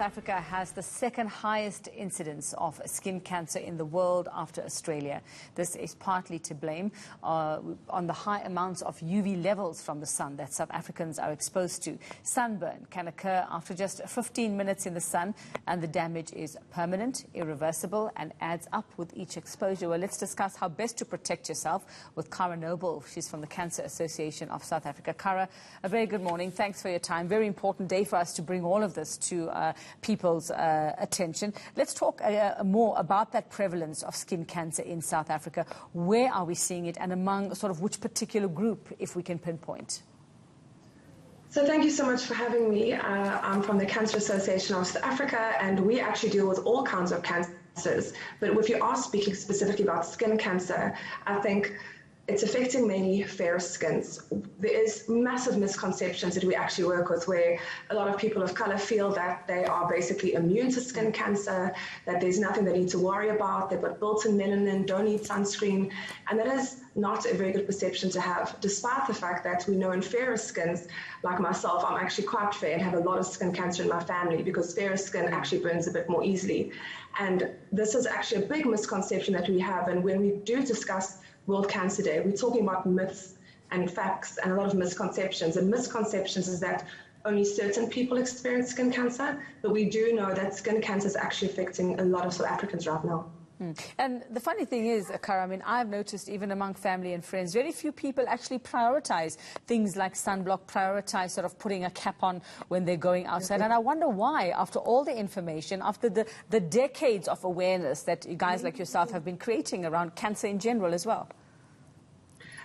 Africa has the second highest incidence of skin cancer in the world after Australia. This is partly to blame on the high amounts of UV levels from the sun that South Africans are exposed to. Sunburn can occur after just 15 minutes in the sun, and the damage is permanent, irreversible, and adds up with each exposure. Well, let's discuss how best to protect yourself with Cara Noble. She's from the Cancer Association of South Africa. Cara, a very good morning. Thanks for your time. Very important day for us to bring all of this to people's attention. Let's talk more about that prevalence of skin cancer in South Africa. Where are we seeing it, and among sort of which particular group, if we can pinpoint? So thank you so much for having me. I'm from the Cancer Association of South Africa, and we actually deal with all kinds of cancers. But if you are speaking specifically about skin cancer, I think it's affecting mainly fair skins. There is massive misconceptions that we actually work with, where a lot of people of color feel that they are basically immune to skin cancer, that there's nothing they need to worry about, they've got built-in melanin, don't need sunscreen, and that is not a very good perception to have, despite the fact that we know in fairer skins, like myself, I'm actually quite fair and have a lot of skin cancer in my family because fairer skin actually burns a bit more easily. And this is actually a big misconception that we have, and when we do discuss World Cancer Day, we're talking about myths and facts and a lot of misconceptions. And misconceptions is that only certain people experience skin cancer, but we do know that skin cancer is actually affecting a lot of South Africans right now. And the funny thing is, Cara, I mean, I've noticed even among family and friends, very few people actually prioritize things like sunblock, prioritize sort of putting a cap on when they're going outside. And I wonder why, after all the information, after the decades of awareness that guys like yourself have been creating around cancer in general as well.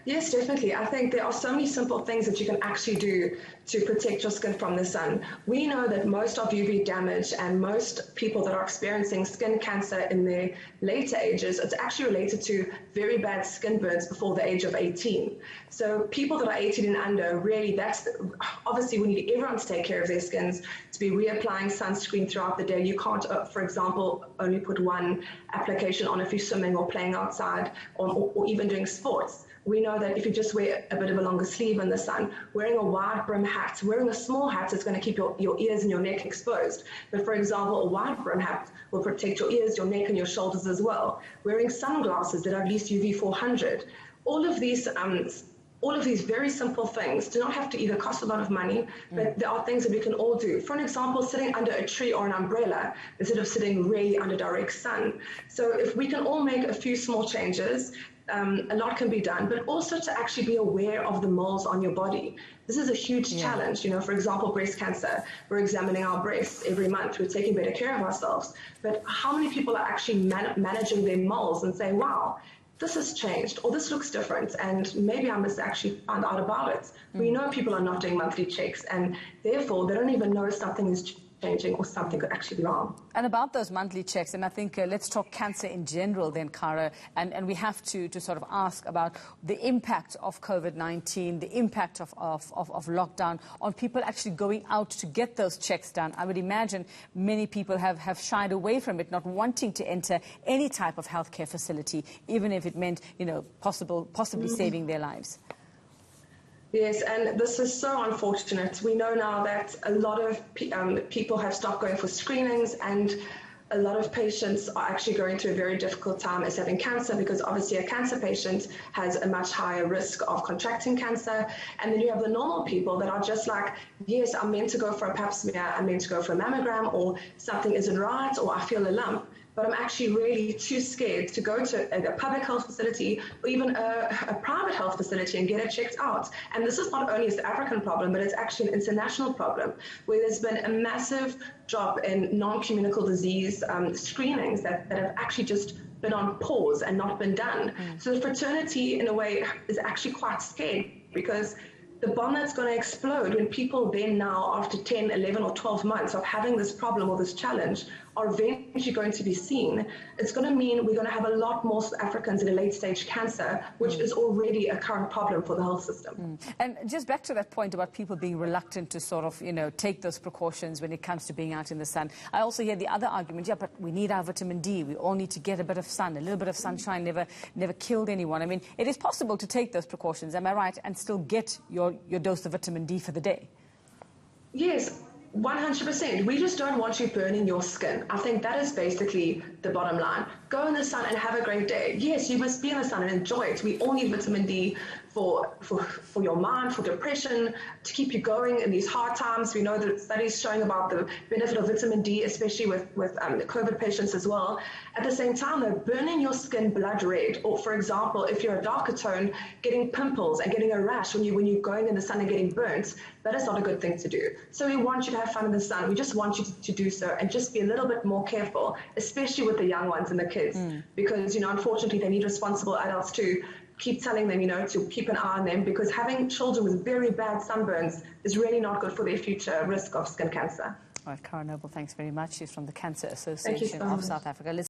Yes, definitely. I think there are so many simple things that you can actually do to protect your skin from the sun. We know that most of UV damage and most people that are experiencing skin cancer in their later ages, it's actually related to very bad skin burns before the age of 18. So people that are 18 and under, really, obviously we need everyone to take care of their skins, to be reapplying sunscreen throughout the day. You can't, for example, only put one application on if you're swimming or playing outside or even doing sports. We know that if you just wear a bit of a longer sleeve in the sun, wearing a wide brim hat, wearing a small hat is going to keep your ears and your neck exposed. But for example, a wide brim hat will protect your ears, your neck and your shoulders as well. Wearing sunglasses that are at least UV 400. All of these very simple things do not have to either cost a lot of money, but there are things that we can all do. For an example, sitting under a tree or an umbrella instead of sitting really under direct sun. So if we can all make a few small changes, a lot can be done, but also to actually be aware of the moles on your body. This is a huge challenge. You know, for example, breast cancer, we're examining our breasts every month, we're taking better care of ourselves, but how many people are actually managing their moles and say, wow, this has changed, or this looks different, and maybe I must actually find out about it. We know people are not doing monthly checks, and therefore they don't even know something is changing or something could actually be wrong. And about those monthly checks, and I think let's talk cancer in general then, Cara, and we have to sort of ask about the impact of COVID-19, the impact of lockdown on people actually going out to get those checks done. I would imagine many people have shied away from it, not wanting to enter any type of healthcare facility, even if it meant, you know, possibly saving their lives. Yes, and this is so unfortunate. We know now that a lot of people have stopped going for screenings, and a lot of patients are actually going through a very difficult time as having cancer, because obviously a cancer patient has a much higher risk of contracting cancer. And then you have the normal people that are just like, yes, I'm meant to go for a pap smear, I'm meant to go for a mammogram, or something isn't right, or I feel a lump, but I'm actually really too scared to go to a public health facility or even a private health facility and get it checked out. And this is not only a South African problem, but it's actually an international problem, where there's been a massive drop in non-communicable disease screenings that have actually just been on pause and not been done. So the fraternity, in a way, is actually quite scared, because the bomb that's going to explode when people then now, after 10, 11 or 12 months of having this problem or this challenge, are eventually going to be seen, it's going to mean we're going to have a lot more South Africans in a late-stage cancer, which is already a current problem for the health system. And just back to that point about people being reluctant to sort of, you know, take those precautions when it comes to being out in the sun. I also hear the other argument, yeah, but we need our vitamin D. We all need to get a bit of sun. A little bit of sunshine never killed anyone. I mean, it is possible to take those precautions, am I right, and still get your dose of vitamin D for the day? Yes. 100%. We just don't want you burning your skin. I think that is basically the bottom line. Go in the sun and have a great day. Yes, you must be in the sun and enjoy it. We all need vitamin D for your mind, for depression, to keep you going in these hard times. We know that studies showing about the benefit of vitamin D, especially with the COVID patients as well. At the same time, though, burning your skin blood red, or for example, if you're a darker tone, getting pimples and getting a rash when you're going in the sun and getting burnt, that is not a good thing to do. So we want you to have fun in the sun. We just want you to do so and just be a little bit more careful, especially with the young ones and the kids, because, unfortunately, they need responsible adults to keep telling them, to keep an eye on them, because having children with very bad sunburns is really not good for their future risk of skin cancer. All right, Cara Noble, thanks very much. She's from the Cancer Association of South Africa.